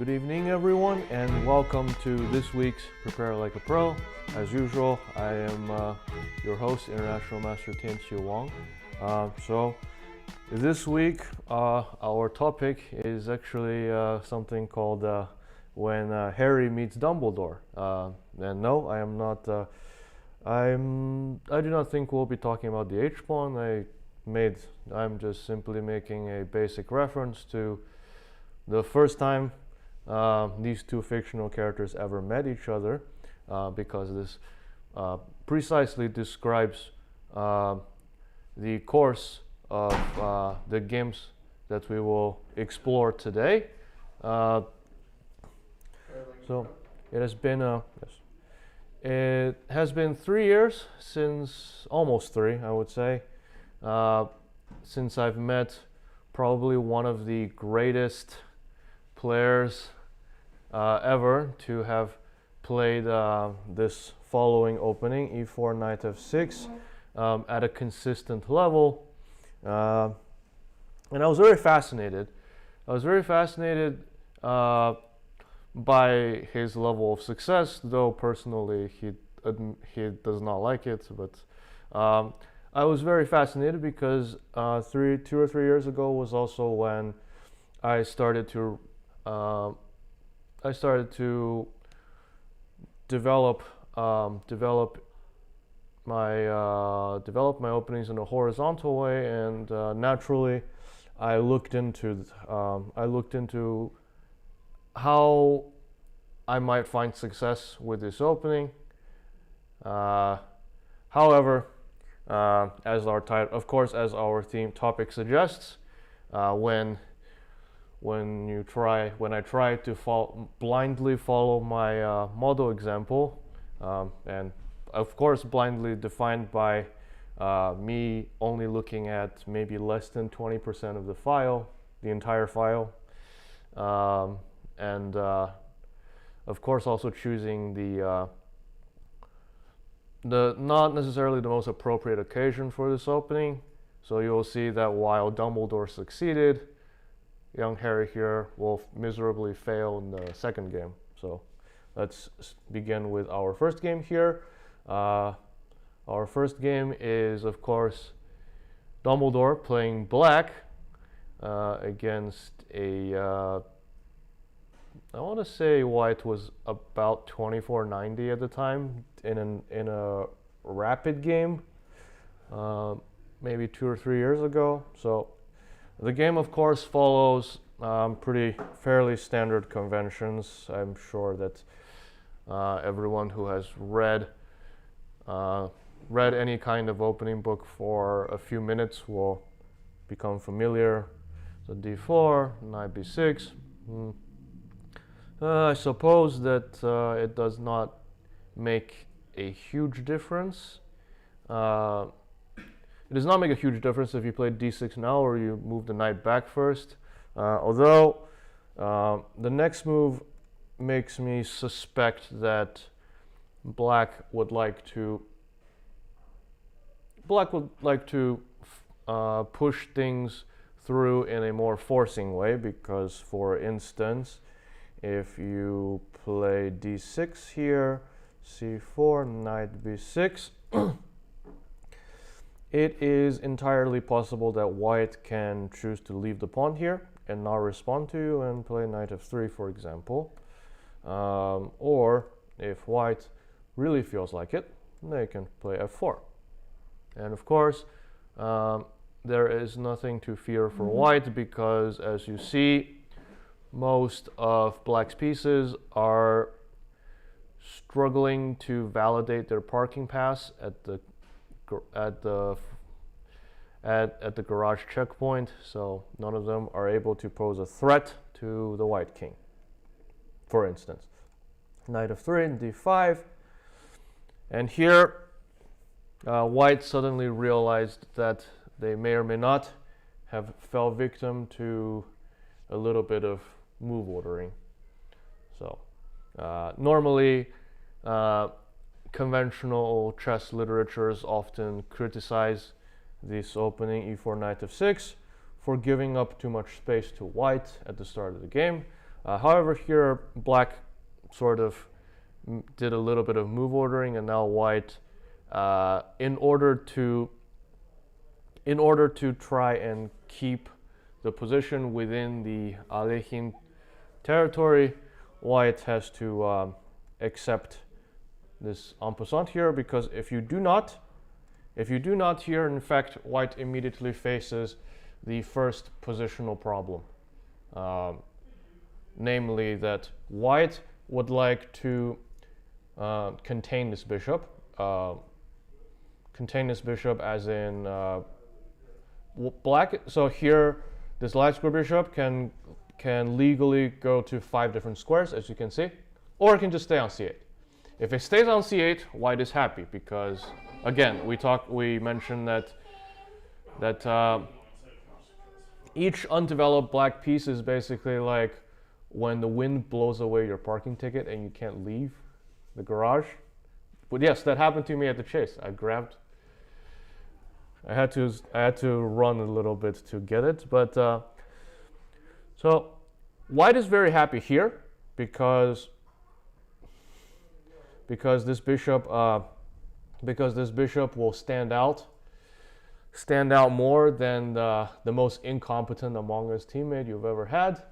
Good evening, everyone, and welcome to this week's Prepare Like a Pro. As usual, I am your host, International Master Tianqi Wang. So this week, our topic is actually something called when Harry meets Dumbledore. And no, I am not. I do not think we'll be talking about the H-pawn. I'm just simply making a basic reference to the first time these two fictional characters ever met each other, because this precisely describes the course of the games that we will explore today. So it has been It has been 3 years since, almost three, I would say, since I've met probably one of the greatest players ever to have played this following opening, e4, knight f6, at a consistent level. And I was very fascinated. By his level of success, though personally he does not like it. But I was very fascinated because 2 or 3 years ago was also when I started to develop my openings in a horizontal way, and naturally I looked into how I might find success with this opening. However, as our title, of course, as our theme topic suggests, when I try to blindly follow my model example, and of course blindly defined by me only looking at maybe less than 20% of the entire file, and of course also choosing the not necessarily the most appropriate occasion for this opening. So you will see that while Dumbledore succeeded, young Harry here will miserably fail in the second game. So let's begin with our first game here. Our first game is, of course, Dumbledore playing black against a I want to say white was about 2490 at the time in a rapid game, maybe 2 or 3 years ago. So the game, of course, follows fairly standard conventions. I'm sure that everyone who has read any kind of opening book for a few minutes will become familiar. So d4, knight b6. I suppose that it does not make a huge difference. It does not make a huge difference if you play d6 now or you move the knight back first. Although the next move makes me suspect that black would like to push things through in a more forcing way, because, for instance, if you play d6 here, c4, knight b6, it is entirely possible that white can choose to leave the pawn here and not respond to you and play knight f3, for example. Or if white really feels like it, they can play f4. And of course, there is nothing to fear for white, because, as you see, most of black's pieces are struggling to validate their parking pass at the garage checkpoint, so none of them are able to pose a threat to the white king. For instance, knight f3 and d5, and here white suddenly realized that they may or may not have fell victim to a little bit of move ordering. So normally conventional chess literatures often criticize this opening e4 knight f6 for giving up too much space to white at the start of the game. However, here black sort of did a little bit of move ordering, and now white, in order to try and keep the position within the Alekhine territory, white has to accept this en passant here, because if you do not here, in fact, white immediately faces the first positional problem, namely that white would like to contain this bishop as in black. So here, this light square bishop can legally go to 5 different squares, as you can see, or it can just stay on c8. If it stays on c8, white is happy, because again, we mentioned that each undeveloped black piece is basically like when the wind blows away your parking ticket and you can't leave the garage. But yes, that happened to me at the chase. I had to run a little bit to get it, but so white is very happy here because this bishop will stand out more than the most incompetent Among Us teammate you've ever had.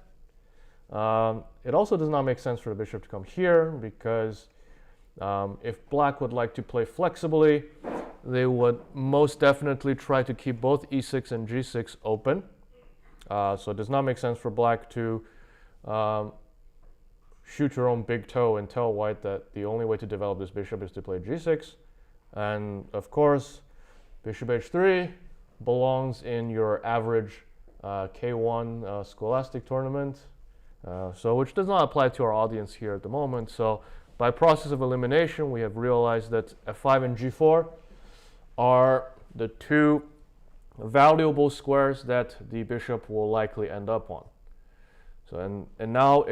It also does not make sense for the bishop to come here, because if black would like to play flexibly, they would most definitely try to keep both e6 and g6 open. So it does not make sense for black to shoot your own big toe and tell white that the only way to develop this bishop is to play g6. And of course, bishop h3 belongs in your average K1 scholastic tournament, so which does not apply to our audience here at the moment. So by process of elimination, we have realized that f5 and g4 are the 2 valuable squares that the bishop will likely end up on. So and now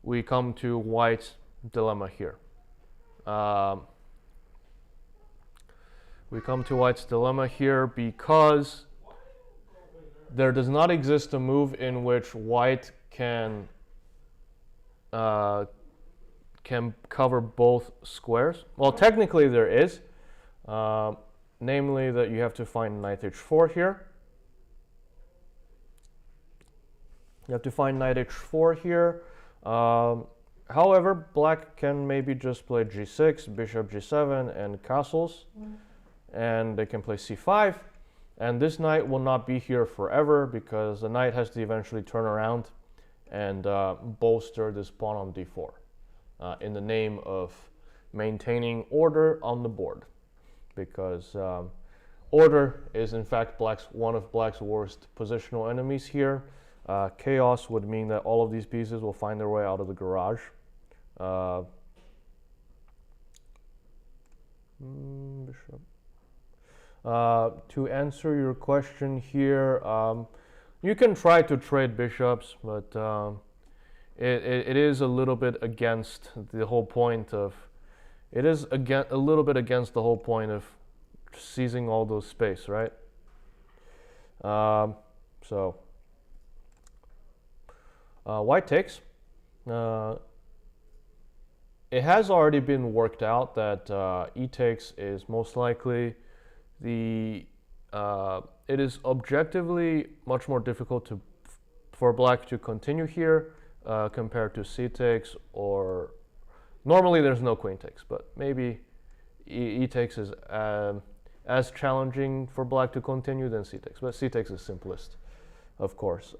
we come to white's dilemma here. Because there does not exist a move in which white can cover both squares. Well, technically there is, namely that you have to find knight h4 here. However, black can maybe just play g6, bishop g7, and castles, and they can play c5. And this knight will not be here forever, because the knight has to eventually turn around and bolster this pawn on d4 in the name of maintaining order on the board, because order is in fact one of black's worst positional enemies here. Chaos would mean that all of these pieces will find their way out of the garage. Bishop. To answer your question here, you can try to trade bishops, but it is a little bit against the whole point of. It is a little bit against the whole point of seizing all those space, right? So white takes. It has already been worked out that e takes is most likely it is objectively much more difficult for black to continue here compared to c takes, or normally there's no queen takes, but maybe e takes is as challenging for black to continue than c takes, but c takes is simplest, of course.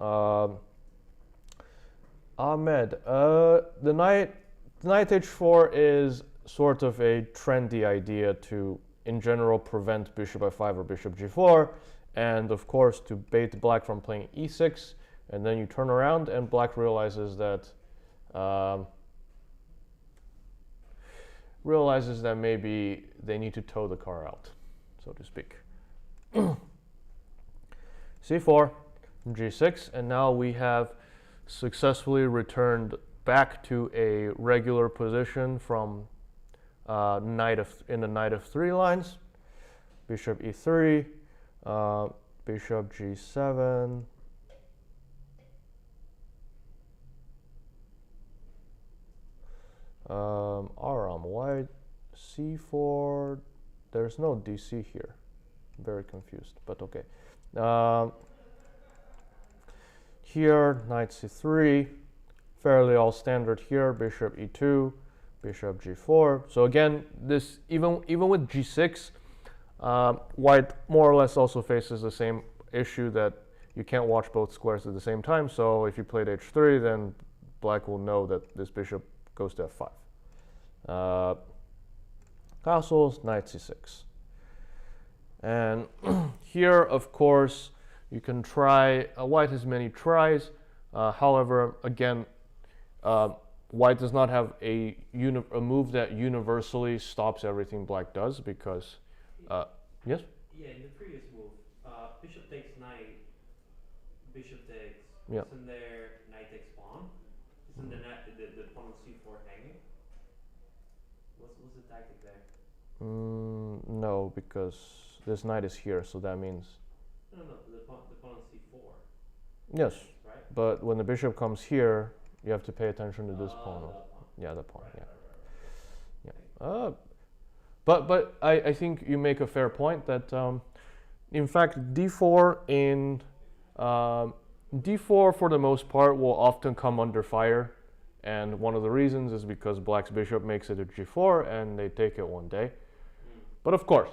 Ahmed, the knight h4 is sort of a trendy idea to, in general, prevent bishop f5 or bishop g4, and of course to bait black from playing e6, and then you turn around and black realizes that maybe they need to tow the car out, so to speak. c4, g6, and now we have successfully returned back to a regular position from in the knight of 3 lines. Bishop e3, bishop g7, Aram, white c4. There's no dc here. Very confused, but okay. Here, knight c3, fairly all standard here. Bishop e2, bishop g4. So again, this even with g6, white more or less also faces the same issue that you can't watch both squares at the same time. So if you played h3, then black will know that this bishop goes to f5. Castles, knight c6. And here, of course, you can try, white has many tries. However, again, white does not have a move that universally stops everything black does because, yes? Yeah, in the previous move, bishop takes knight, bishop takes, Yeah. isn't there knight takes pawn? Isn't the pawn on c4 hanging? What's the tactic there? No, because this knight is here, so that means... No, the pawn on c4. Yes, right? But when the bishop comes here, you have to pay attention to this pawn. The pawn. Yeah, the pawn, Right, yeah. right. But I think you make a fair point that, in fact, d4 d4 for the most part will often come under fire, and one of the reasons is because black's bishop makes it to g4 and they take it one day. But of course,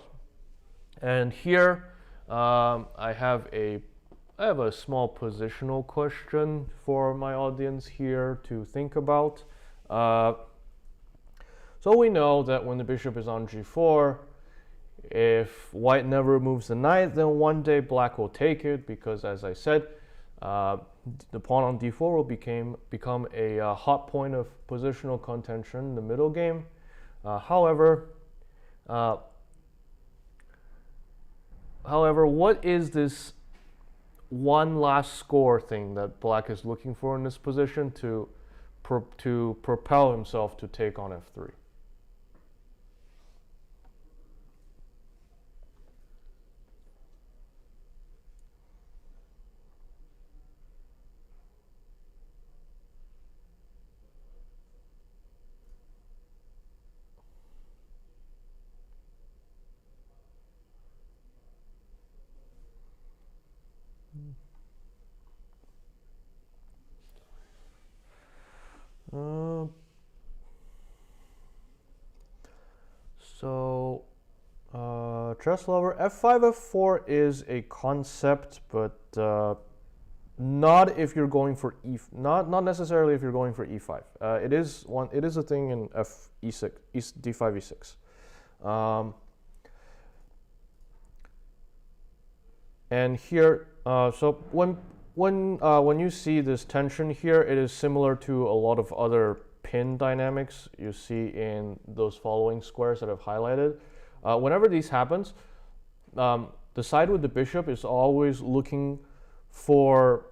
and here I have a small positional question for my audience here to think about. So we know that when the bishop is on g4, if white never moves the knight, then one day black will take it because, as I said, the pawn on d4 will become a hot point of positional contention in the middle game. However, what is this one last score thing that black is looking for in this position to propel himself to take on f3? Chess lover, f5, f4 is a concept, but not if you're going for not necessarily if you're going for e5. It is a thing in d5, e6. And here, so when you see this tension here, it is similar to a lot of other pin dynamics you see in those following squares that I've highlighted. Whenever these happens, the side with the bishop is always looking for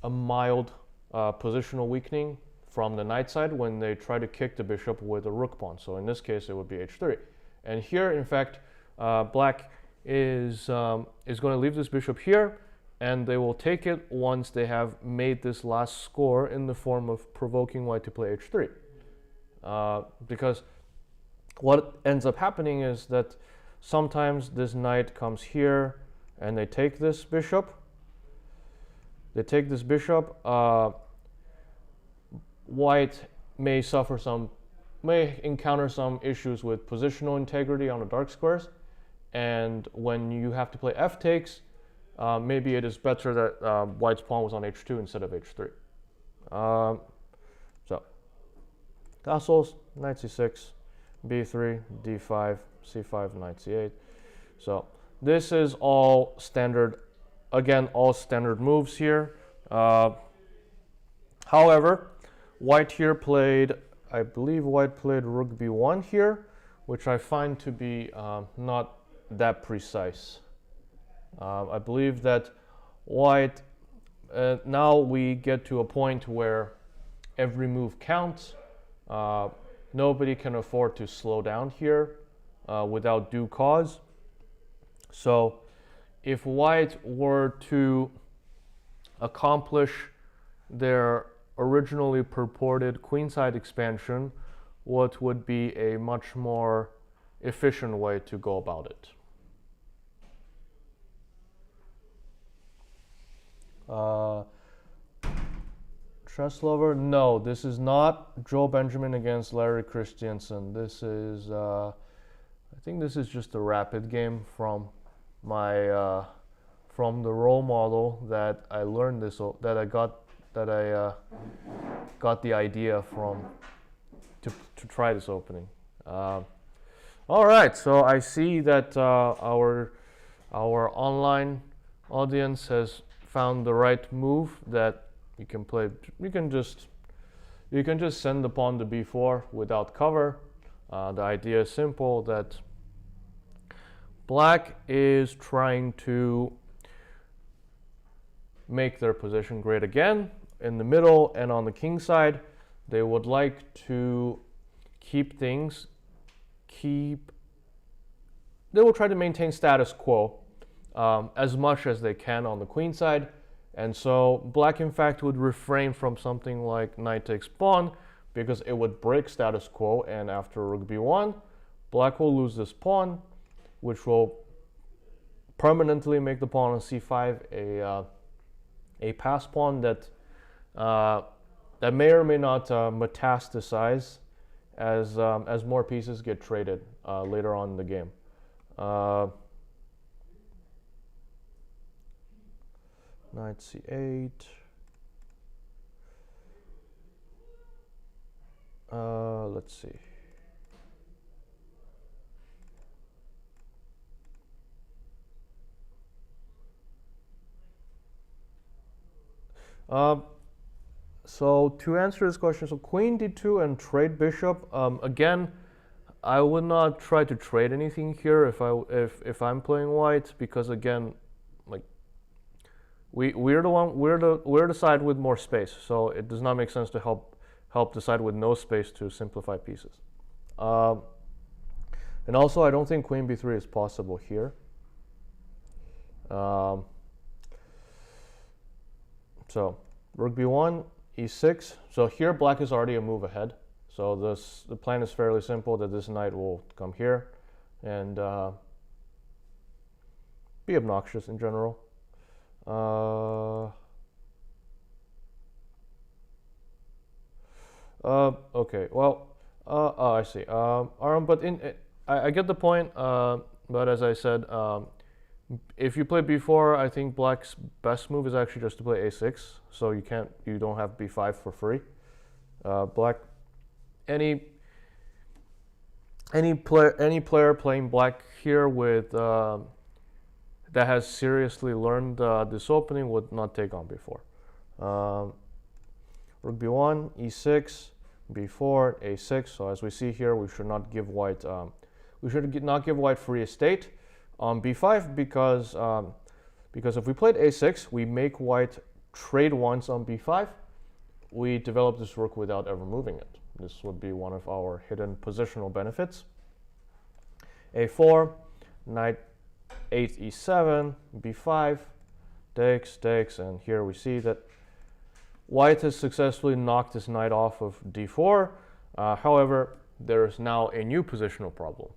a mild positional weakening from the knight side when they try to kick the bishop with a rook pawn. So in this case, it would be h3. And here, in fact, black is going to leave this bishop here, and they will take it once they have made this last score in the form of provoking white to play h3. Because what ends up happening is that sometimes this knight comes here and they take this bishop. White may encounter some issues with positional integrity on the dark squares. And when you have to play f takes, maybe it is better that white's pawn was on h2 instead of h3. So, castles, knight c6, b3, d5, c5, knight c8. So this is all standard, again, all standard moves here. However, white here played, I believe white played rook b1 here, which I find to be not that precise. I believe that white, now we get to a point where every move counts. Nobody can afford to slow down here without due cause. So if white were to accomplish their originally purported queenside expansion, what would be a much more efficient way to go about it? Chess lover? No, this is not Joe Benjamin against Larry Christensen. This is, I think this is just a rapid game from my, from the role model that I learned this, that I got the idea from to try this opening. All right, so I see that our online audience has found the right move that you can play. You can just send the pawn to b4 without cover. The idea is simple, that black is trying to make their position great again in the middle and on the king side. They would like to keep things, they will try to maintain status quo as much as they can on the queen side. And so black in fact would refrain from something like knight takes pawn, because it would break status quo, and after rook b1, black will lose this pawn, which will permanently make the pawn on c5 a pass pawn that that may or may not metastasize as more pieces get traded later on in the game. Knight c8. Let's see. So to answer this question, so queen d2 and trade bishop. Again, I would not try to trade anything here if I'm playing white, because again, like we're the side with more space, so it does not make sense to help the side with no space to simplify pieces. And also, I don't think queen b3 is possible here. So rook b1, e6. So here black is already a move ahead. So the plan is fairly simple, that this knight will come here and be obnoxious in general. Okay, well, I see. But I get the point. But as I said, if you play b4, I think black's best move is actually just to play a6. So you don't have b5 for free. Black, any player playing black here with that has seriously learned this opening would not take on b4. Rook b1, e6, b4, a6. So as we see here, we should not give white not give white free estate on b5, because if we played a6, we make white trade once on b5. We develop this rook without ever moving it. This would be one of our hidden positional benefits. a4, knight 8 e7, b5, takes, and here we see that white has successfully knocked this knight off of d4. However, there is now a new positional problem.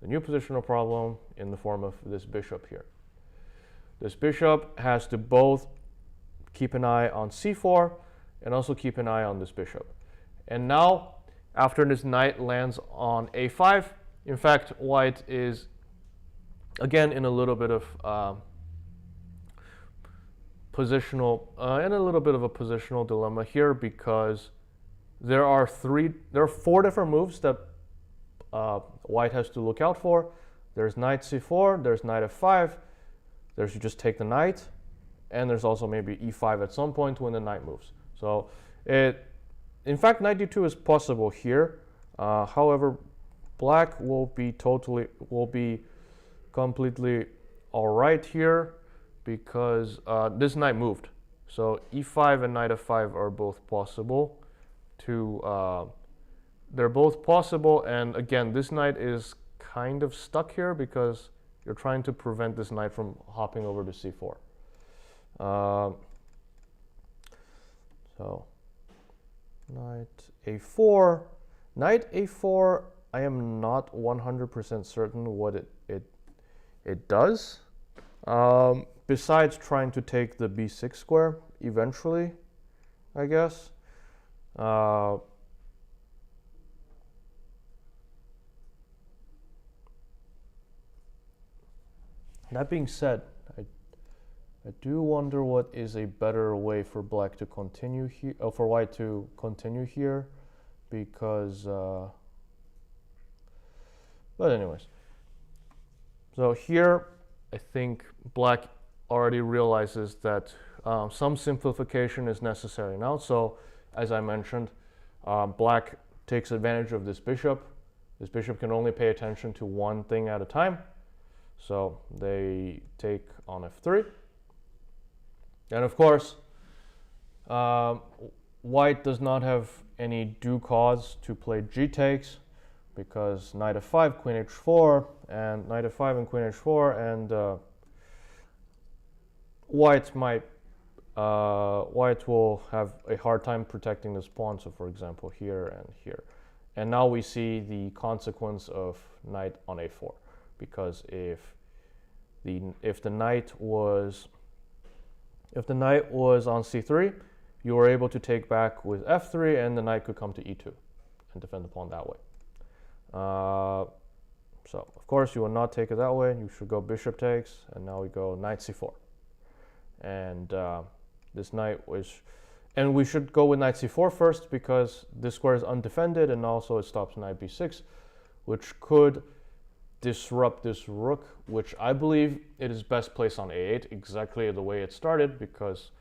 The new positional problem in the form of this bishop here. This bishop has to both keep an eye on c4 and also keep an eye on this bishop. And now, after this knight lands on a5, in fact, white is again in a little bit of a positional dilemma here, because there are 4 different moves that white has to look out for. There's knight c4, there's knight f5, there's you just take the knight, and there's also maybe e5 at some point when the knight moves. So in fact, knight d2 is possible here. However, black will be completely all right here, because this knight moved. So e5 and knight f5 are both possible. They're both possible, and again, this knight is kind of stuck here because you're trying to prevent this knight from hopping over to c4. So knight a4. Knight a4, I am not 100% certain what it does. Besides trying to take the b6 square eventually, I guess. That being said, I do wonder what is a better way for black to continue here, for white to continue here, because, but anyways. So here, I think black already realizes that some simplification is necessary now. So as I mentioned, black takes advantage of this bishop. This bishop can only pay attention to one thing at a time. So they take on f3. And of course, white does not have any due cause to play g takes, because knight f5, queen h4, and knight f5 and queen h4, and white will have a hard time protecting this pawn. So for example, here and here. And now we see the consequence of knight on a4, because if the knight was on c3, you were able to take back with f3, and the knight could come to e2 and defend the pawn that way. So of course you will not take it that way. You should go bishop takes, and now we go knight c4. And this knight was, and we should go with knight c4 first, because this square is undefended, and also it stops knight b6, which could disrupt this rook, which I believe it is best placed on a8, exactly the way it started, because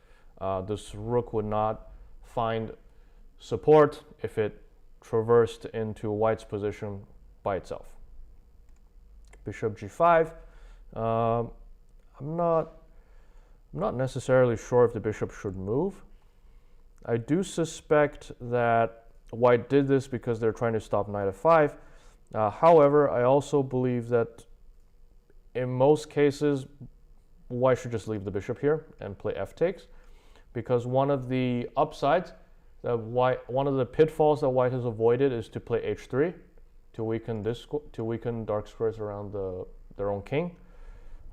this rook would not find support if it traversed into white's position by itself. Bishop g5. I'm not necessarily sure if the bishop should move. I do suspect that white did this because they're trying to stop knight f5. However, I also believe that in most cases, white should just leave the bishop here and play f takes, because one of the upsides one of the pitfalls that white has avoided is to play h3 to weaken dark squares around their own king.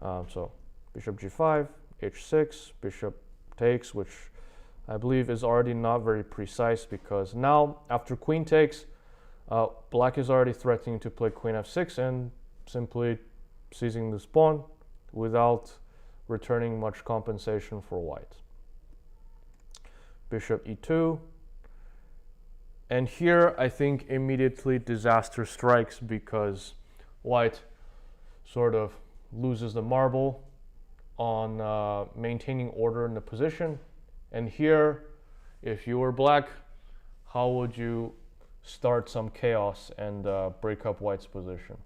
So bishop g5, h6, bishop takes, which I believe is already not very precise, because now after queen takes, black is already threatening to play queen f6 and simply seizing this pawn without returning much compensation for white. Bishop e2. And here I think immediately disaster strikes, because white sort of loses the marble on maintaining order in the position. And here, if you were black, how would you start some chaos and break up white's position?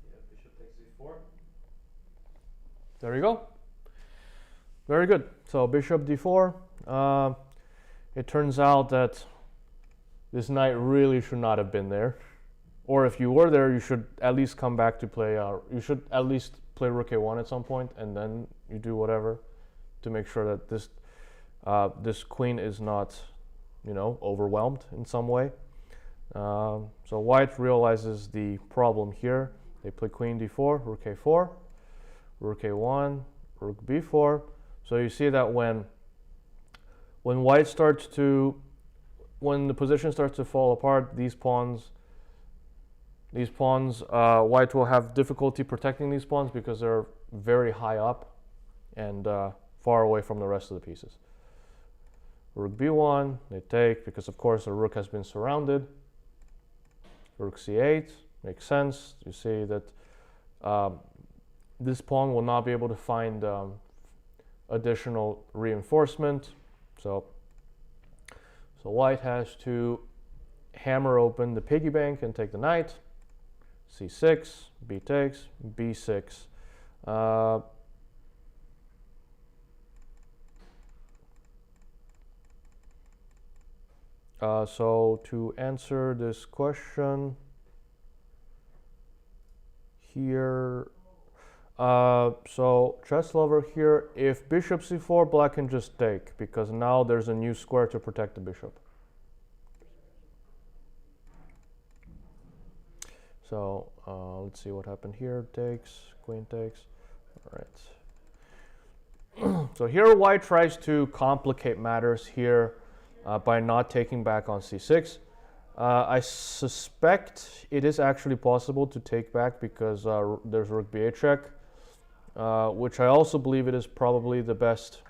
Yeah, bishop takes e4. There you go. Very good. So bishop d4. It turns out that this knight really should not have been there. Or if you were there, you should at least come back to play, you should at least play rook a1 at some point, and then you do whatever to make sure that this queen is not, overwhelmed in some way. So white realizes the problem here. They play queen d4, rook a4, rook a1, rook b4. So you see that when the position starts to fall apart, these pawns, white will have difficulty protecting these pawns because they're very high up and far away from the rest of the pieces. Rook b1, they take, because of course the rook has been surrounded. Rook c8, makes sense. You see that this pawn will not be able to find additional reinforcement. So white has to hammer open the piggy bank and take the knight. c6, b takes, b6. So to answer this question here, so chess lover here, if bishop c4, black can just take, because now there's a new square to protect the bishop. So let's see what happened here. Takes, queen takes. All right. So here white tries to complicate matters here by not taking back on c6. I suspect it is actually possible to take back because there's rook b8 check, which I also believe it is probably the best.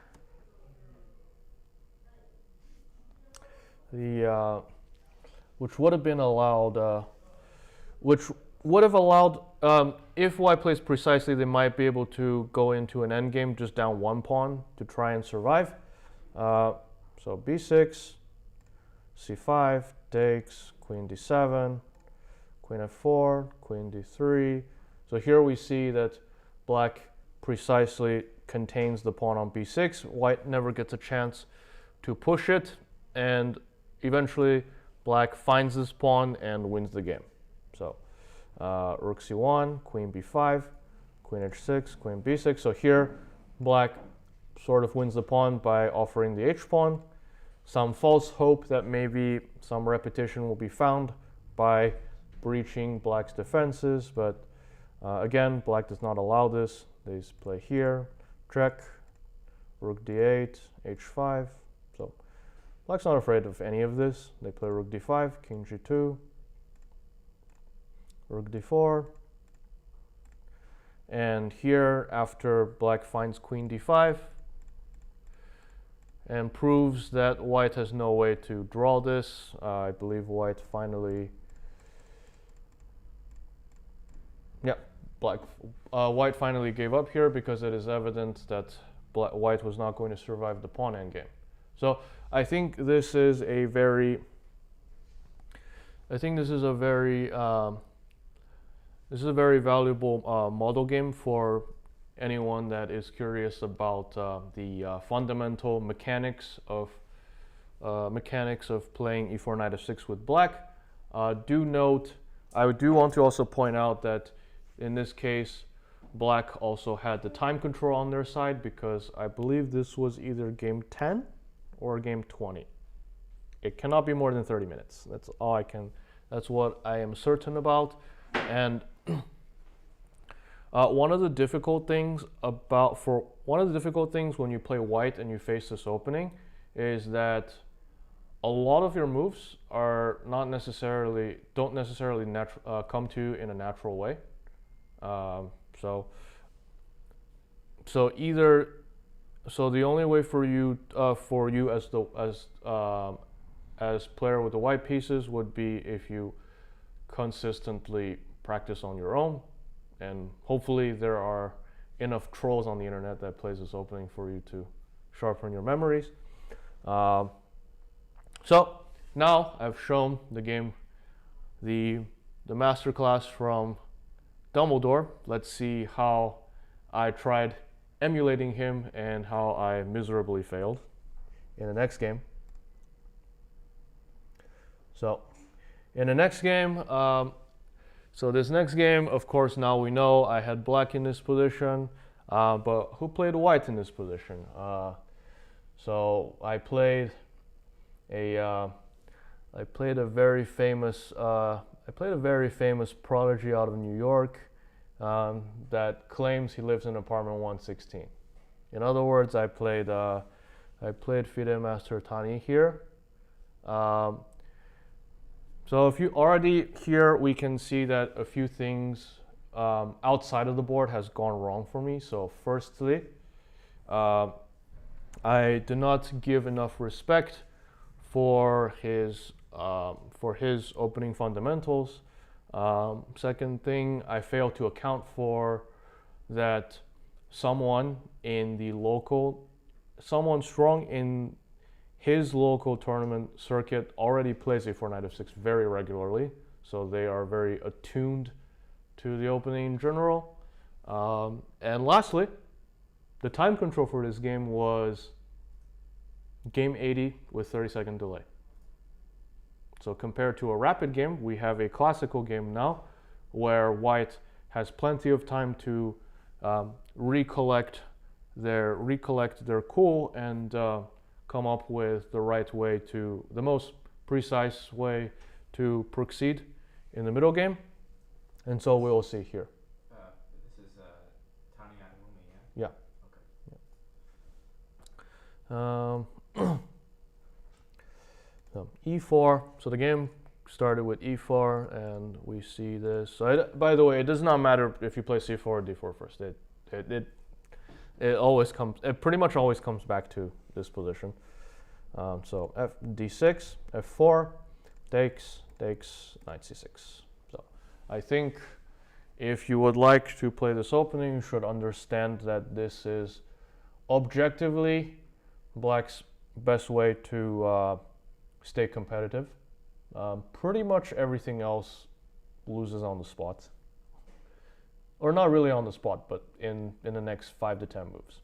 Which would have been allowed, which would have allowed, if white plays precisely, they might be able to go into an endgame just down one pawn to try and survive. So b6, c5, takes, queen d7, queen f4, queen d3. So here we see that black precisely contains the pawn on b6. White never gets a chance to push it, and eventually black finds this pawn and wins the game. So rook c1, queen b5, queen h6, queen b6. So here black sort of wins the pawn by offering the h-pawn. Some false hope that maybe some repetition will be found by breaching black's defenses, but again, black does not allow this. They play here, check, rook d8, h5. So black's not afraid of any of this. They play rook d5, king g2, rook d4. And here, after black finds queen d5, and proves that white has no way to draw this. I believe white finally, white finally gave up here because it is evident that white was not going to survive the pawn endgame. So I think this is a very, valuable model game for anyone that is curious about the fundamental mechanics of playing e4 knight f6 with black. Do note, I do want to also point out that in this case, black also had the time control on their side, because I believe this was either game 10 or game 20. It cannot be more than 30 minutes. That's all I can. That's what I am certain about. And one of the difficult things when you play white and you face this opening is that a lot of your moves are don't necessarily come to you in a natural way. So the only way for you as player with the white pieces would be if you consistently practice on your own, and hopefully there are enough trolls on the internet that plays this opening for you to sharpen your memories. So now I've shown the game, the masterclass from Dumbledore. Let's see how I tried emulating him and how I miserably failed in the next game. So in the next game, this next game, of course, now we know I had black in this position, but who played white in this position? So I played a very famous prodigy out of New York that claims he lives in apartment 116. In other words, I played FIDE Master Tianqi here. So if you already here, we can see that a few things outside of the board has gone wrong for me. So firstly, I did not give enough respect for his opening fundamentals. Second thing, I failed to account for that someone strong in his local tournament circuit already plays a 4 knight f6 very regularly, so they are very attuned to the opening in general. And lastly, the time control for this game was game 80 with 30-second delay. So compared to a rapid game, we have a classical game now where white has plenty of time to recollect their cool and come up with the right way to, the most precise way to proceed in the middle game. And so we'll see here. This is Toni Adewumi, yeah? Yeah. Okay. So e4, so the game started with e4 and we see this. So by the way, it does not matter if you play c4 or d4 first. It always comes, it pretty much always comes back to this position. So d6, f4, takes, knight c6. So I think if you would like to play this opening, you should understand that this is objectively black's best way to stay competitive. Pretty much everything else loses on the spot. Or not really on the spot, but in the next 5 to 10 moves.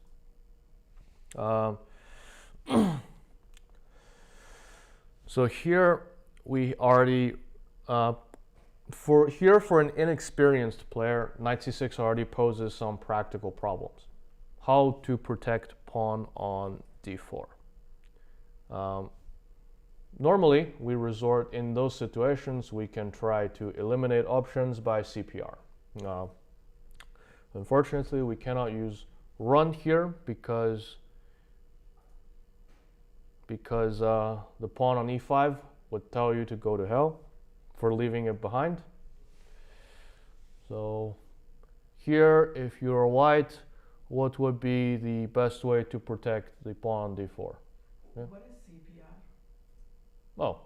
So here we already, for an inexperienced player, knight c6 already poses some practical problems. How to protect pawn on d4. Normally, we resort in those situations, we can try to eliminate options by CPR. Unfortunately, we cannot use run here because the pawn on e5 would tell you to go to hell for leaving it behind. So here, if you're white, what would be the best way to protect the pawn on d4? Yeah? What is CPR? Oh,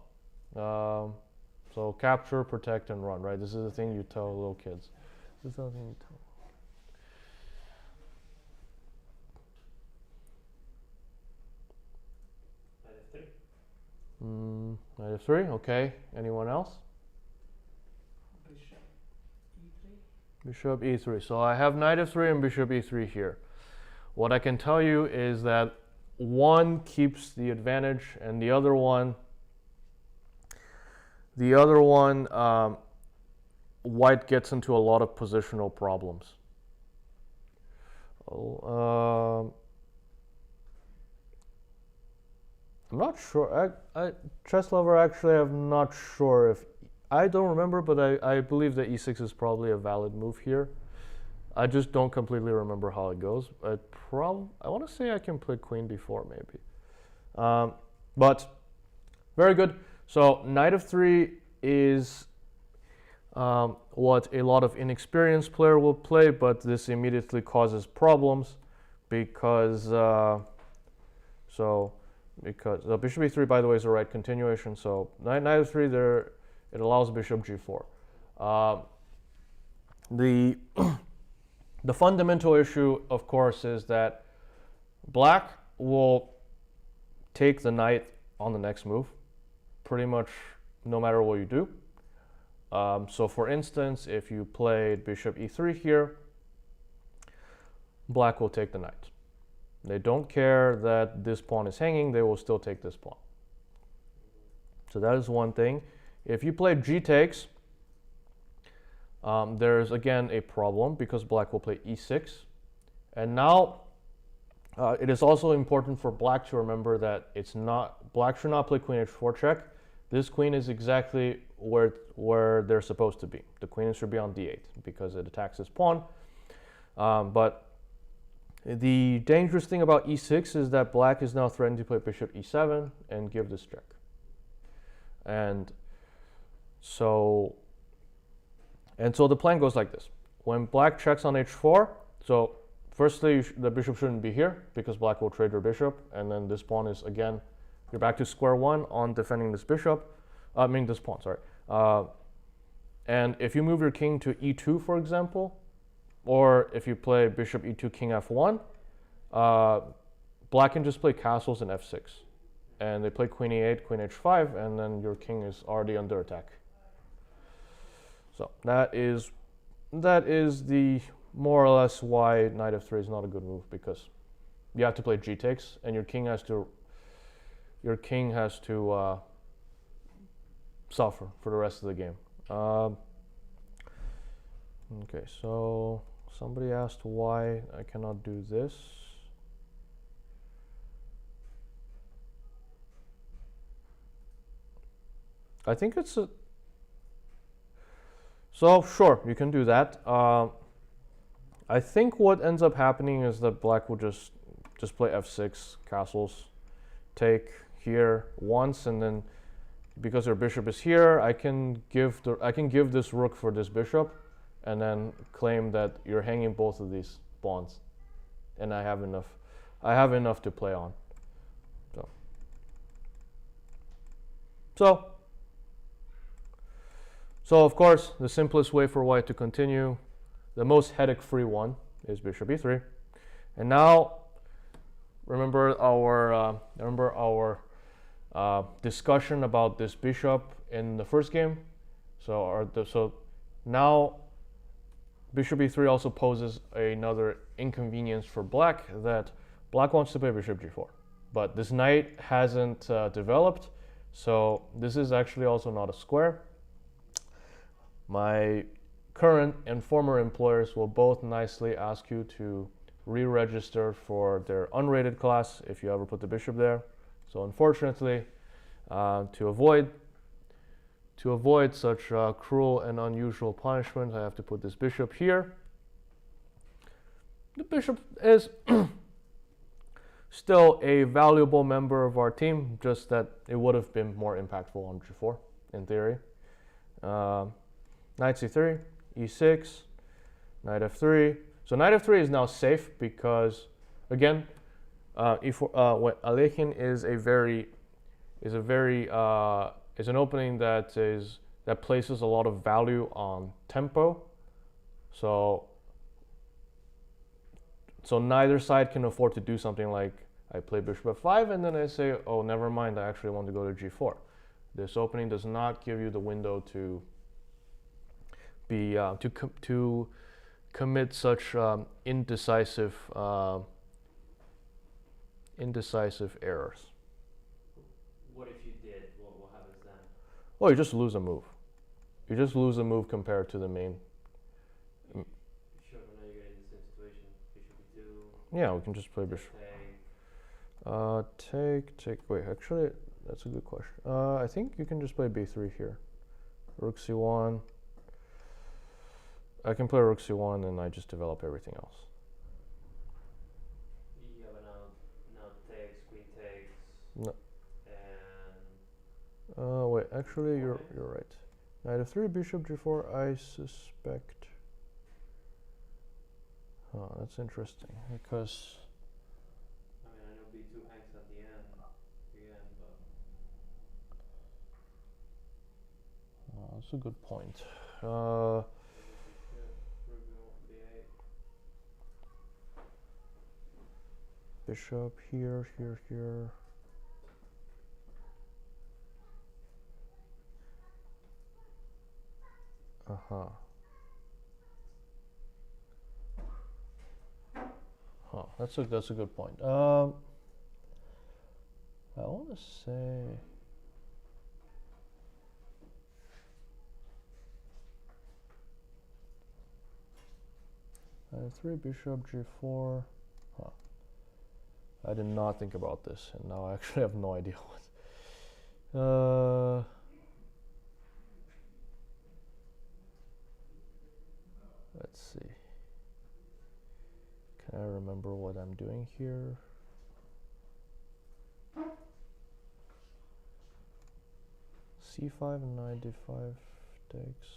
so capture, protect, and run, right? This is the thing you tell little kids. This is the thing you tell. Knight f3, okay. Anyone else? Bishop e3. Bishop e3. So I have knight f3 and bishop e3 here. What I can tell you is that one keeps the advantage and the other one, white gets into a lot of positional problems. I'm not sure. Chess lover, actually, I'm not sure if, I don't remember, but I believe that e6 is probably a valid move here. I just don't completely remember how it goes. I want to say I can play queen b4 maybe. But very good. So knight f3 is what a lot of inexperienced player will play, but this immediately causes problems because bishop e3, by the way, is the right continuation. So knight f3 there, it allows bishop g4. The fundamental issue, of course, is that black will take the knight on the next move, pretty much no matter what you do. So for instance, if you played bishop e3 here, black will take the knight. They don't care that this pawn is hanging, they will still take this pawn. So that is one thing. If you play g takes, there's again a problem because black will play e6. And now it is also important for black to remember that black should not play queen h4 check. This queen is exactly where they're supposed to be. The queen should be on d8 because it attacks this pawn. But the dangerous thing about e6 is that black is now threatening to play bishop e7 and give this check. And so the plan goes like this. When black checks on h4, so firstly, the bishop shouldn't be here because black will trade your bishop, and then this pawn is, again, you're back to square one on defending this bishop. This pawn, sorry. And if you move your king to e2, for example, or if you play bishop e2, king f1, black can just play castles in f6. And they play queen e8, queen h5, and then your king is already under attack. So that is the more or less why knight f3 is not a good move, because you have to play g takes, and your king has to suffer for the rest of the game. Okay, so somebody asked why I cannot do this. I think it's a... So sure, you can do that. I think what ends up happening is that black will just play f6 castles, take here once, and then because their bishop is here, I can give this rook for this bishop, and then claim that you're hanging both of these pawns, and I have enough to play on. So of course, the simplest way for white to continue, the most headache-free one, is bishop e3. And now, remember our discussion about this bishop in the first game. So now bishop e3 also poses another inconvenience for black, that black wants to play bishop g4, but this knight hasn't developed, so this is actually also not a square. My current and former employers will both nicely ask you to re-register for their unrated class if you ever put the bishop there. So unfortunately, to avoid such cruel and unusual punishment, I have to put this bishop here. The bishop is still a valuable member of our team, just that it would have been more impactful on g4 in theory. Knight c3, e6, knight f3. So knight f3 is now safe because, again, Alekhine is an opening that places a lot of value on tempo. So neither side can afford to do something like I play bishop f5 and then I say, oh, never mind, I actually want to go to g4. This opening does not give you the window to commit such indecisive errors. What if you did? What happens then? Well, you just lose a move. You just lose a move compared to the main. Sure, but now you're in the same situation. Bishop e2. Yeah, we can just play bishop. Take. Wait, actually, that's a good question. I think you can just play b3 here. Rook c1. I can play rook c1 and I just develop everything else. Yeah, but now takes, queen takes. No. And Wait, actually, you're right. Knight f3, bishop g4. I suspect. Oh, that's interesting because. I mean, I know b2 hangs at the end, but. That's a good point. Bishop here. That's a good point. I want to say. Three bishop g4. I did not think about this, and now I actually have no idea what. Let's see. Can I remember what I'm doing here? c5 and knight d5 takes.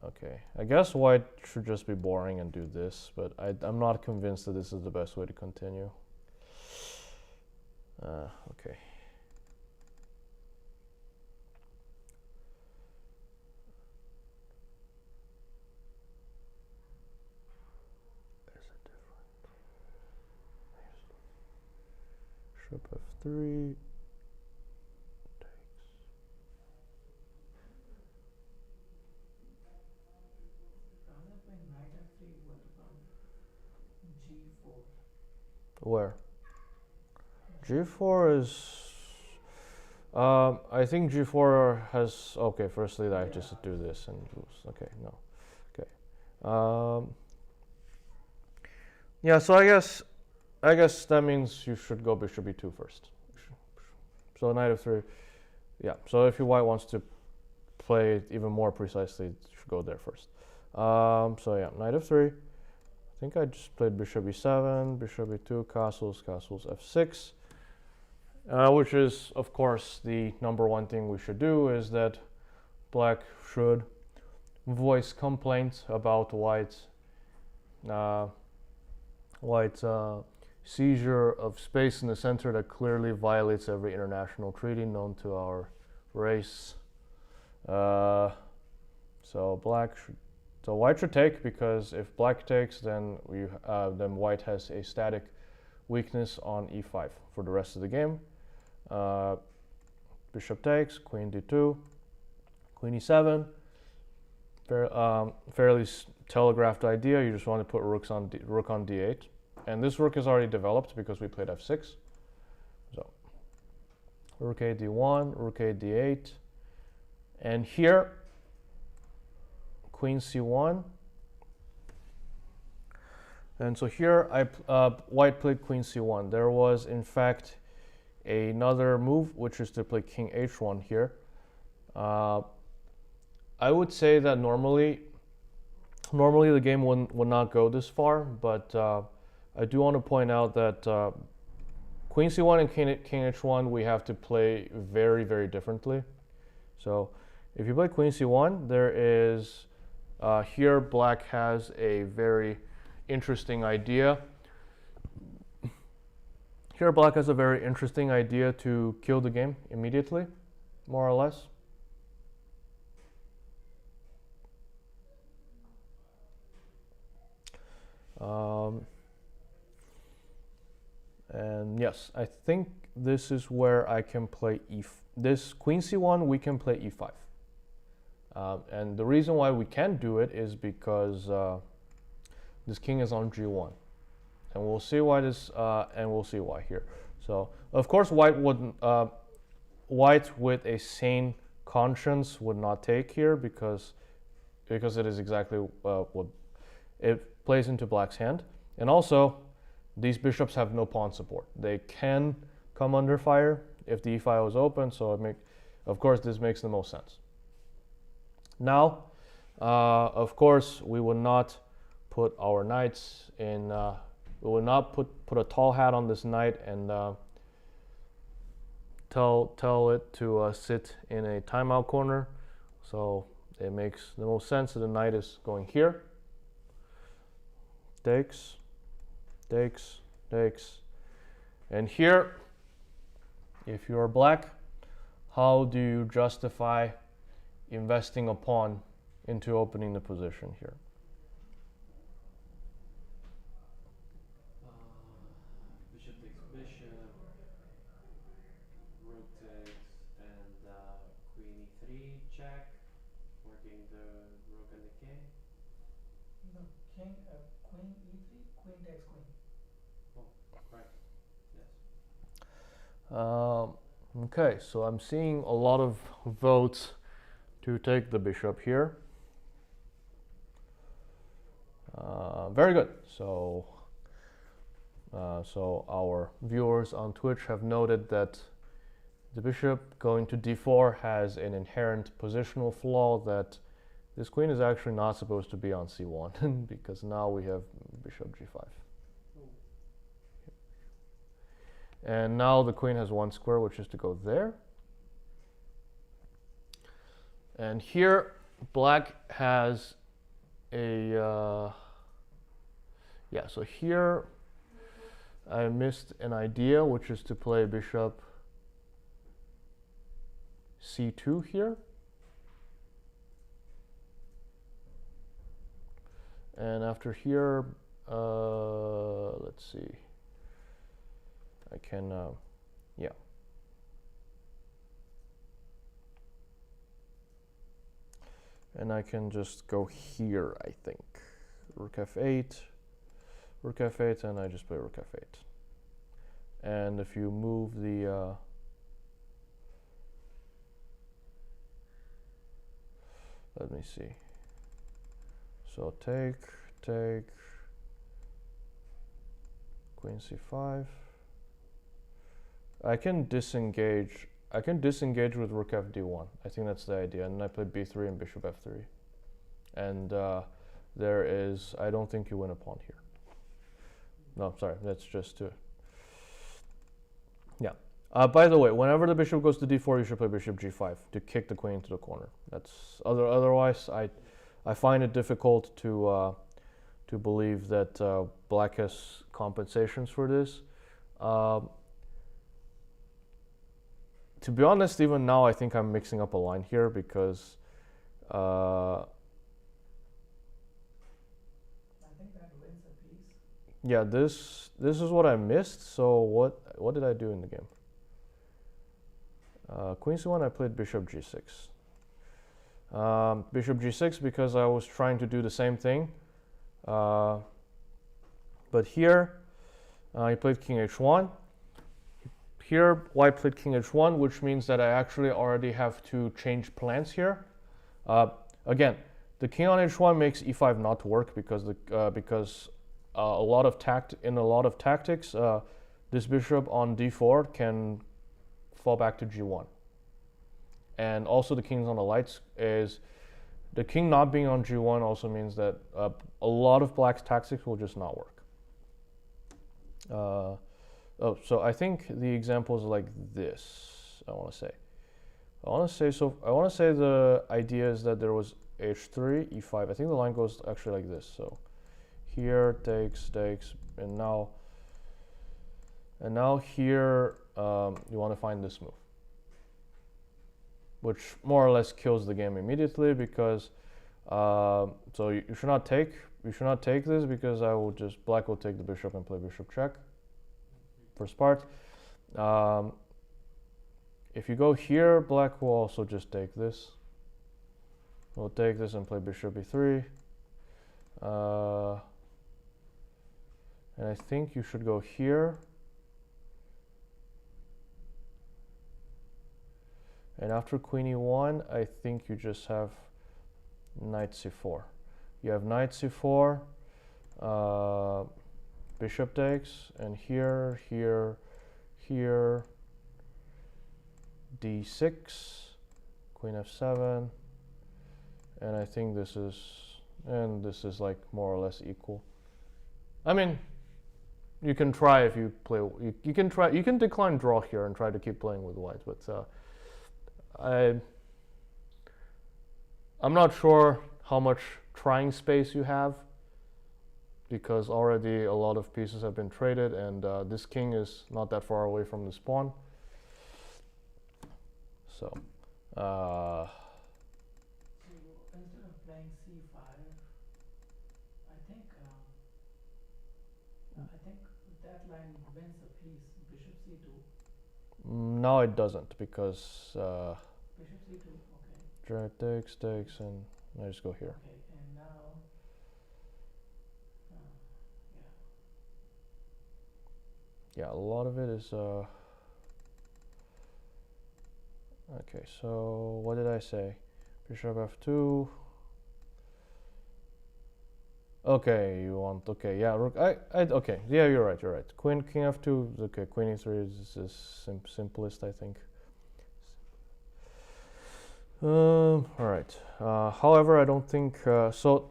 Okay, I guess white should just be boring and do this, but I'm not convinced that this is the best way to continue. Okay. There's a different. Bishop f3. Where? G4 is I think g4 has. Okay, firstly, I Yeah. just do this and lose. Okay, no. Okay. Yeah. So I guess that means you should go bishop e2 first. So knight f3. Yeah. So if your white wants to play it even more precisely, you should go there first. So yeah, knight f3. I think I just played bishop e7, bishop e2, castles, castles f6. Which is, of course, the number one thing we should do is that black should voice complaints about white's seizure of space in the center that clearly violates every international treaty known to our race. So white should take, because if black takes, then then white has a static weakness on e5 for the rest of the game. Bishop takes, queen d2, queen e7. Fairly telegraphed idea. You just want to put rook on d8, and this rook is already developed because we played f6. So rook a d1, rook a d8, and here queen c1. And so here white played queen c1. There was in fact another move, which is to play king h1 here. I would say that normally the game would not go this far, but I do want to point out that queen c1 and king h1 we have to play very, very differently. So if you play queen c1, there is here black has a very interesting idea. Here black has a very interesting idea to kill the game immediately, more or less. And yes, I think this is where I can play this queen c1, we can play e5. And the reason why we can't do it is because this king is on g1. And we'll see why here. So of course white with a sane conscience would not take here because it is exactly what it plays into black's hand. And also these bishops have no pawn support. They can come under fire if the e-file is open, so of course this makes the most sense. Now of course we would not put our knights in we will not put a tall hat on this knight and tell it to sit in a timeout corner. So it makes the most sense that the knight is going here. Takes, takes, takes. And here, if you're black, how do you justify investing a pawn into opening the position here? Bishop takes bishop, rook takes, and queen e3 check, working the rook and the king. No, king, queen e3, queen takes queen. Right. Yes. Okay, so I'm seeing a lot of votes to take the bishop here. Very good. So our viewers on Twitch have noted that the bishop going to d4 has an inherent positional flaw that this queen is actually not supposed to be on c1 because now we have bishop g5. And now the queen has one square, which is to go there. And here black has a so here I missed an idea, which is to play bishop c2 here. And after here, let's see, I can, yeah. And I can just go here, I think. Rook f8, and I just play rook f8. And if you move the Let me see. So take, queen c5. I can disengage with rook fd1. I think that's the idea. And I play b3 and bishop f3. And there is, I don't think you win a pawn here. No, sorry, that's just to, yeah. By the way, whenever the bishop goes to d4, you should play bishop g5 to kick the queen into the corner. That's otherwise, I find it difficult to believe that black has compensations for this. To be honest, even now, I think I'm mixing up a line here because I think that wins a piece. yeah, this is what I missed. So what did I do in the game? Queen c1, I played bishop g6. Bishop g6 because I was trying to do the same thing. But here, he played king h1. Here, white played king h1, which means that I actually already have to change plans here. Again, the king on h1 makes e5 not work because a lot of tactics, this bishop on d4 can fall back to g1. And also the king's on the lights is the king not being on g1 also means that a lot of black's tactics will just not work. So I think the example is like this. I want to say the idea is that there was h3, e5. I think the line goes actually like this. So here takes, and now here you want to find this move, which more or less kills the game immediately because so you should not take this because black will take the bishop and play bishop check. First part. If you go here, black will also just take this. We'll take this and play bishop e3. And I think you should go here. And after queen e1, I think you just have knight c4. You have knight c4, bishop takes, and here, d6, queen f7, and I think this is like more or less equal. I mean, you can try if you play. You can decline draw here and try to keep playing with white, but I'm not sure how much trying space you have because already a lot of pieces have been traded and this king is not that far away from this pawn. So So instead of playing c5, I think that line wins a piece. Bishop c2. no, it doesn't because Bishop c2. Okay. drag takes, and I just go here. Okay, and now, Yeah, a lot of it is okay, so what did I say? Bishop f2. Okay, you want, okay, yeah, rook, okay, yeah, you're right. King f2, okay, queen e3 is simplest, I think. All right. However, I don't think so.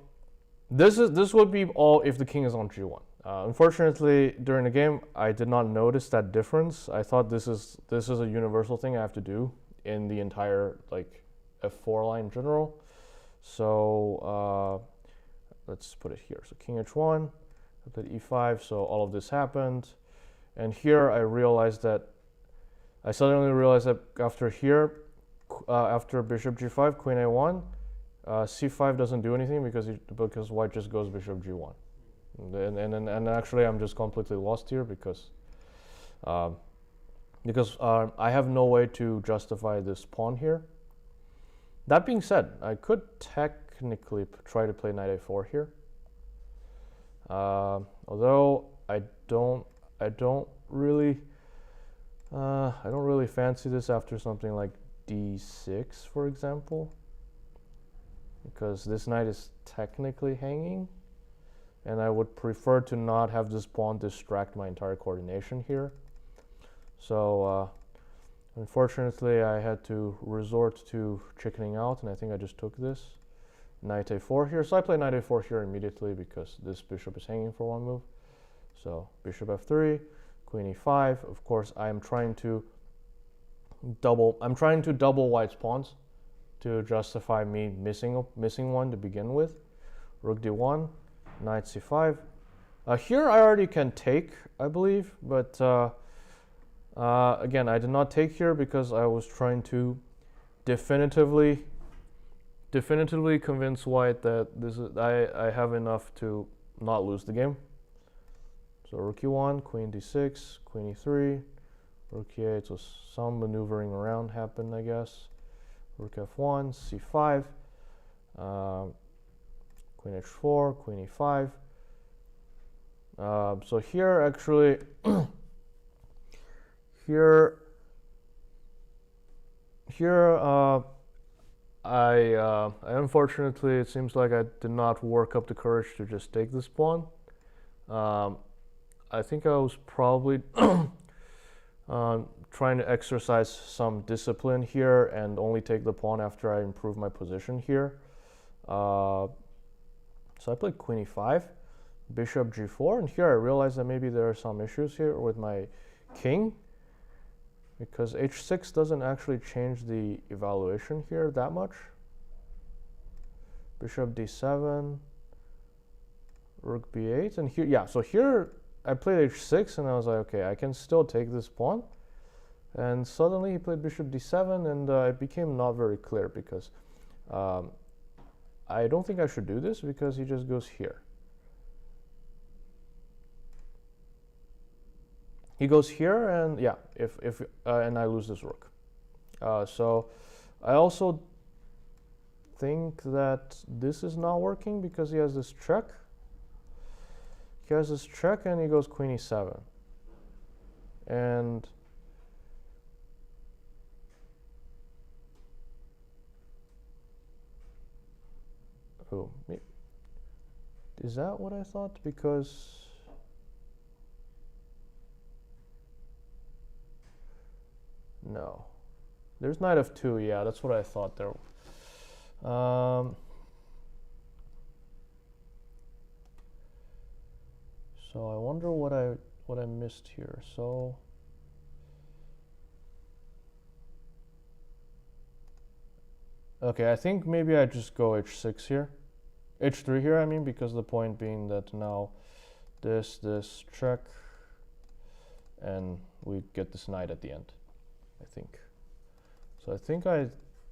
This would be all if the king is on g1. Unfortunately, during the game, I did not notice that difference. I thought this is a universal thing I have to do in the entire like f4 line in general. So let's put it here. So king h1, I played e5. So all of this happened, and here I suddenly realized that after here. After bishop g5, queen a1, c5 doesn't do anything because white just goes bishop g1, and actually I'm just completely lost here because I have no way to justify this pawn here. That being said, I could technically try to play knight a4 here, although I don't really fancy this after something like d6, for example. because this knight is technically hanging, and I would prefer to not have this pawn distract my entire coordination here. So unfortunately I had to resort to chickening out, and I think I just took this. Knight a4 here, so I play knight a4 here immediately because this bishop is hanging for one move. So bishop f3, queen e5. Of course I'm trying to double white's pawns to justify me missing one to begin with. Rook d1, knight c5. Here I already can take, I believe, but again, I did not take here because I was trying to definitively convince white that I have enough to not lose the game. So rook e1, queen d6, queen e3, rook e8. So some maneuvering around happened, I guess. Rook f1, c5, queen h4, queen e5. So here actually here I unfortunately, it seems like I did not work up the courage to just take this pawn. I think I was probably trying to exercise some discipline here and only take the pawn after I improve my position here. So I played queen e5, bishop g4, and here I realized that maybe there are some issues here with my king, because h6 doesn't actually change the evaluation here that much. Bishop d7, rook b8, and here, yeah, so here I played h6 and I was like, okay, I can still take this pawn. And suddenly he played bishop d7, and it became not very clear because I don't think I should do this because he just goes here. He goes here, and yeah, and I lose this rook. So I also think that this is not working because he has this check. He has this check, and he goes queen e7. And oh, is that what I thought? Because no, there's knight f2. Yeah, that's what I thought there. So I wonder what I missed here. So okay, I think maybe I just go h6 here, h3 here. I mean, because the point being that now this check, and we get this knight at the end, I think. So I think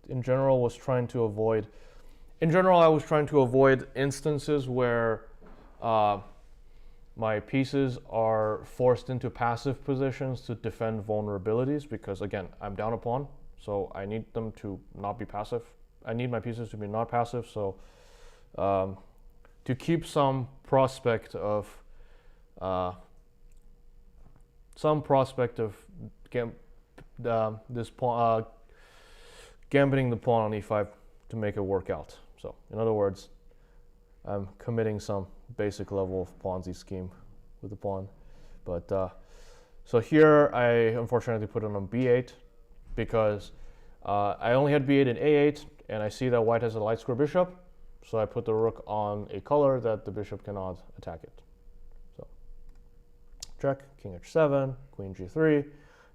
in general, I was trying to avoid instances where my pieces are forced into passive positions to defend vulnerabilities, because again, I'm down a pawn, so I need them to not be passive. I need my pieces to be not passive, so to keep some prospect of this pawn, gambiting the pawn on e5 to make it work out. So in other words, I'm committing some basic level of Ponzi scheme with the pawn. But so here I unfortunately put it on b8 because I only had b8 and a8, and I see that white has a light square bishop, so I put the rook on a color that the bishop cannot attack it. So check, king h7, queen g3,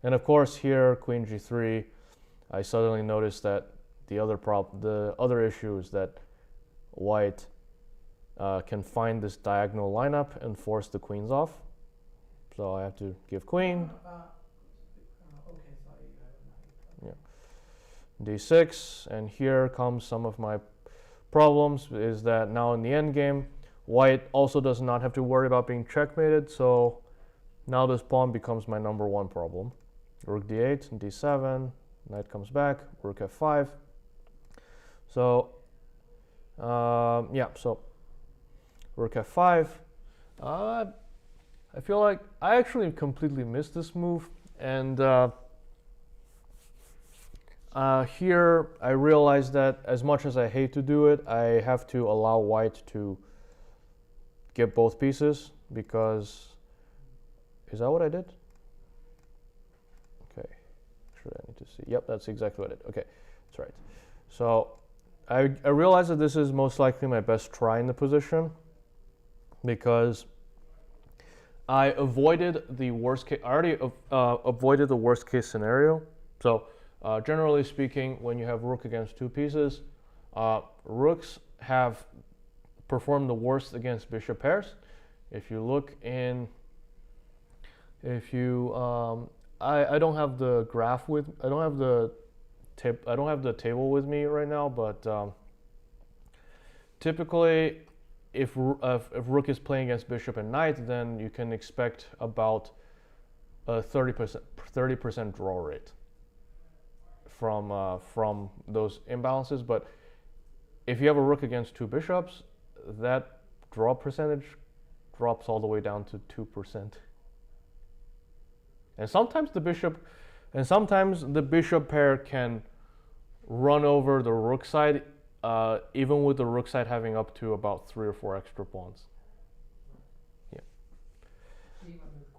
and of course here queen g3, I suddenly noticed that the other issue is that white can find this diagonal lineup and force the queens off. So I have to give queen. Okay, sorry, you have a knight. Yeah. d6, and here comes some of my problems, is that now in the end game, white also does not have to worry about being checkmated, so now this pawn becomes my number one problem. Rook d8 and d7, knight comes back, rook f5. So yeah, so rook f5. I feel like I actually completely missed this move, and Here, I realize that as much as I hate to do it, I have to allow white to get both pieces because... Is that what I did? Okay. Sure, I need to see. Yep, that's exactly what I did. Okay, that's right. So I realize that this is most likely my best try in the position because I avoided the worst case. I already avoided the worst case scenario. So generally speaking, when you have rook against two pieces, rooks have performed the worst against bishop pairs. If you look in, I don't have the graph with, I don't have the table with me right now, but typically if rook is playing against bishop and knight, then you can expect about a 30% draw rate from those imbalances. But if you have a rook against two bishops, that draw percentage drops all the way down to 2%. And sometimes the bishop pair can run over the rook side, even with the rook side having up to about 3 or 4 extra pawns. Yeah. Even with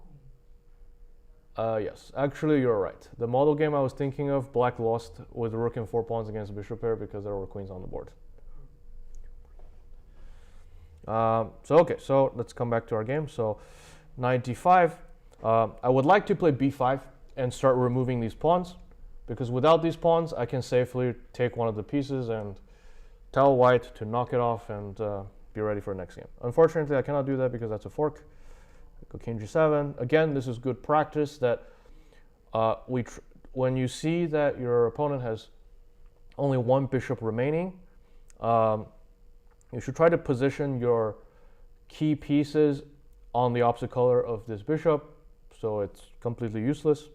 queen. Yes, actually you're right. The model game I was thinking of, black lost with rook and 4 pawns against bishop pair because there were queens on the board. So let's come back to our game. So knight d5. I would like to play b5 and start removing these pawns, because without these pawns I can safely take one of the pieces and tell white to knock it off and be ready for the next game. Unfortunately, I cannot do that because that's a fork. Go king g7. Again, this is good practice that when you see that your opponent has only one bishop remaining, you should try to position your key pieces on the opposite color of this bishop, so it's completely useless.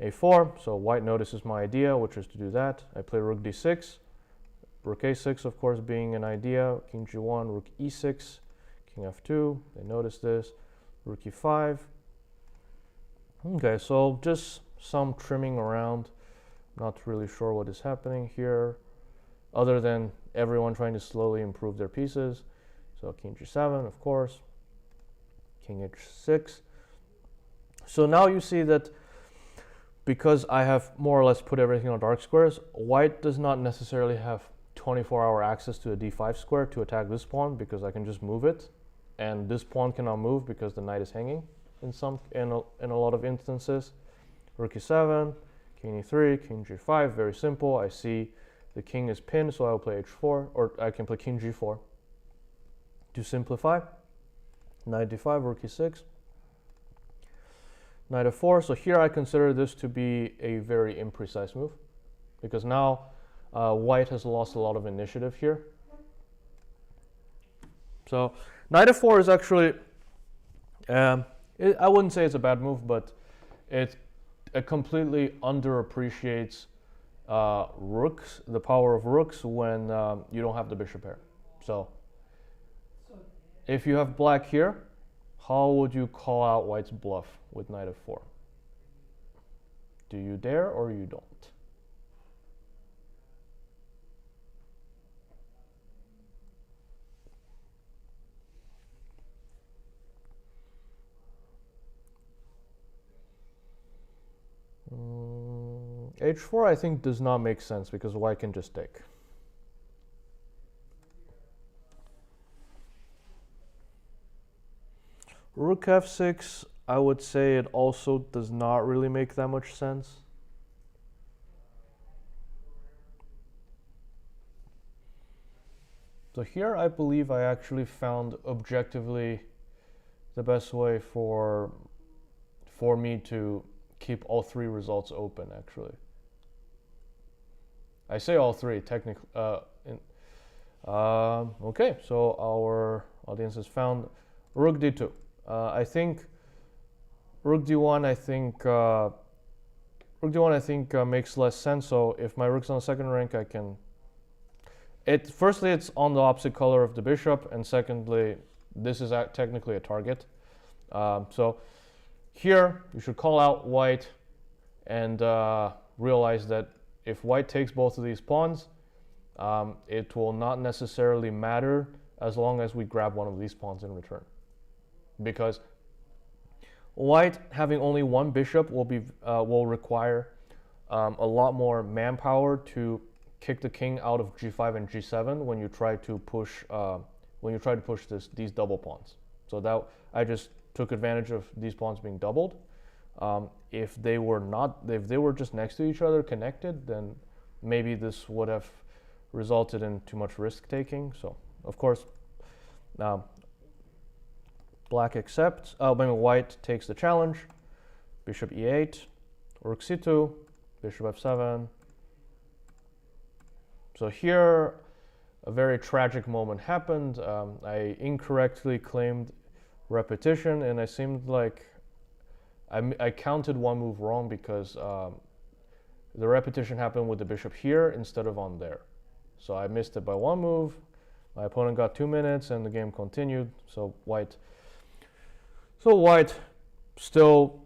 a4, so white notices my idea, which is to do that. I play rook d6, rook a6, of course, being an idea, king g1, rook e6, king f2, they notice this, rook e5. Okay, so just some trimming around, not really sure what is happening here, other than everyone trying to slowly improve their pieces. So king g7, of course, king h6. So now you see that because I have more or less put everything on dark squares, white does not necessarily have 24-hour access to a d5 square to attack this pawn, because I can just move it, and this pawn cannot move because the knight is hanging in a lot of instances. Rook e7, king e3, king g5, very simple. I see the king is pinned, so I will play h4, or I can play king g4. To simplify, knight d5, rook e6, knight f4. So here I consider this to be a very imprecise move, because now white has lost a lot of initiative here. So knight f4 is actually, I wouldn't say it's a bad move, but it completely underappreciates rooks, the power of rooks, when you don't have the bishop pair. So if you have black here, how would you call out white's bluff with knight f4? Do you dare or you don't? H4 I think does not make sense because white can just take. Rook f6, I would say it also does not really make that much sense. So here I believe I actually found objectively the best way for me to keep all three results open, actually. I say all three, technically. Okay, so our audience has found rook d2. I think rook d1. I think makes less sense. So if my rook's on the second rank, I can. Firstly, it's on the opposite color of the bishop, and secondly, this is technically a target. So here you should call out white and realize that if white takes both of these pawns, it will not necessarily matter as long as we grab one of these pawns in return, because white having only one bishop will require a lot more manpower to kick the king out of g5 and g7 when you try to push these double pawns. So that I just took advantage of these pawns being doubled. If they were just next to each other, connected, then maybe this would have resulted in too much risk taking. So of course, black accepts. White takes the challenge. Bishop e8, rook c2, bishop f7. So here, a very tragic moment happened. I incorrectly claimed repetition, and it seemed like I counted one move wrong because the repetition happened with the bishop here instead of on there. So I missed it by one move. My opponent got 2 minutes, and the game continued. So white still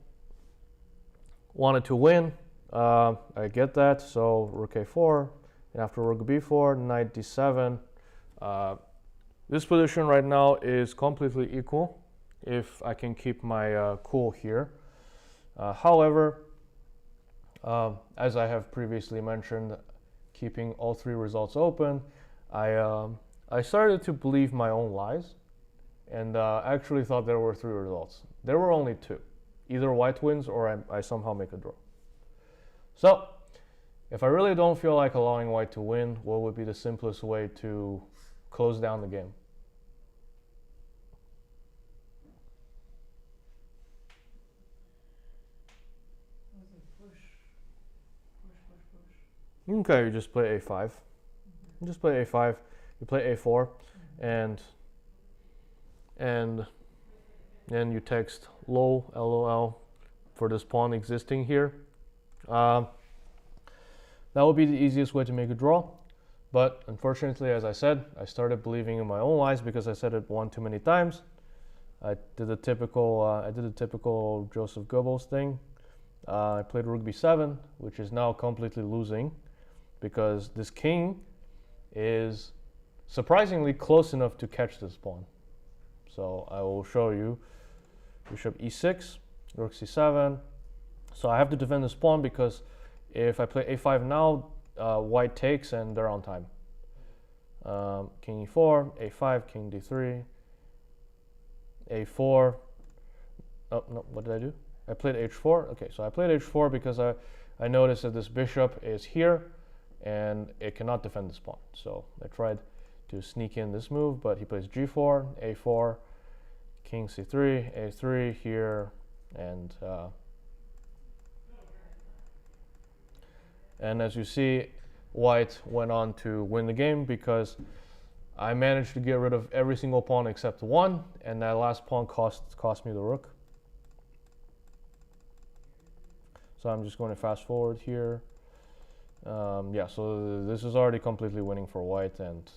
wanted to win. I get that. So rook a4, and after rook b4, knight d7. This position right now is completely equal if I can keep my cool here. However, as I have previously mentioned, keeping all three results open, I started to believe my own lies, and actually thought there were 3 results. There were only 2. Either white wins or I somehow make a draw. So, if I really don't feel like allowing white to win, what would be the simplest way to close down the game? Okay, you just play a5. You just play a5. You play a4, and then you text lol, lol, for this pawn existing here. That would be the easiest way to make a draw, but unfortunately, as I said, I started believing in my own lies because I said it one too many times. I did the typical Joseph Goebbels thing. I played rook b7, which is now completely losing, because this king is surprisingly close enough to catch this pawn. So I will show you. Bishop e6, rook c7. So I have to defend this pawn because if I play a5 now, white takes and they're on time. King e4, a5, king d3, a4. Oh no, what did I do? I played h4. Okay, so I played h4 because I noticed that this bishop is here and it cannot defend this pawn. So I tried to sneak in this move, but he plays g4, a4, king c3, a3 here, and as you see, white went on to win the game because I managed to get rid of every single pawn except one, and that last pawn cost me the rook. So I'm just going to fast forward here. Yeah, so this is already completely winning for white, and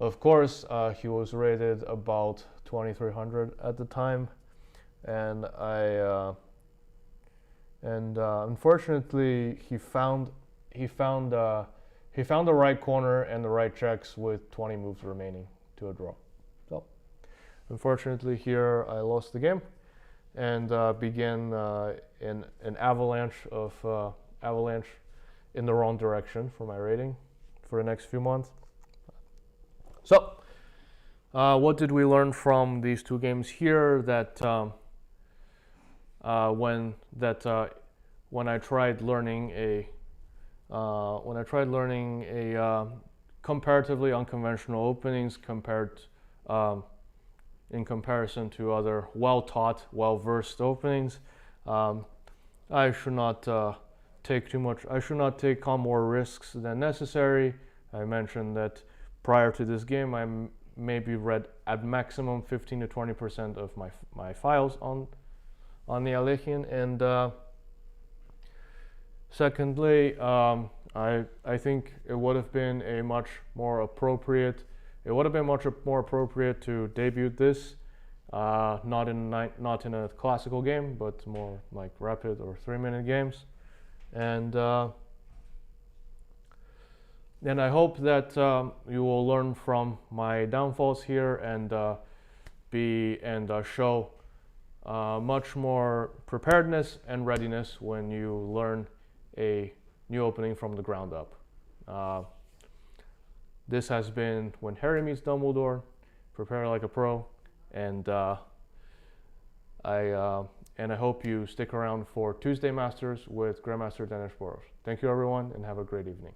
of course he was rated about 2300 at the time, and unfortunately he found the right corner and the right checks with 20 moves remaining to a draw. So unfortunately here I lost the game and began an avalanche in the wrong direction for my rating for the next few months. So what did we learn from these two games here? That when I tried learning a comparatively unconventional openings in comparison to other well-taught, well-versed openings, I should not take on more risks than necessary. I mentioned that prior to this game, I maybe read at maximum 15 to 20% of my files on the Alekhine, and secondly, I think it would have been much more appropriate to debut this, not in a classical game, but more like rapid or 3-minute games, and And I hope that you will learn from my downfalls here and show much more preparedness and readiness when you learn a new opening from the ground up. This has been When Harry Meets Dumbledore, Prepare Like a Pro, and I hope you stick around for Tuesday Masters with Grandmaster Dennis Boros. Thank you everyone, and have a great evening.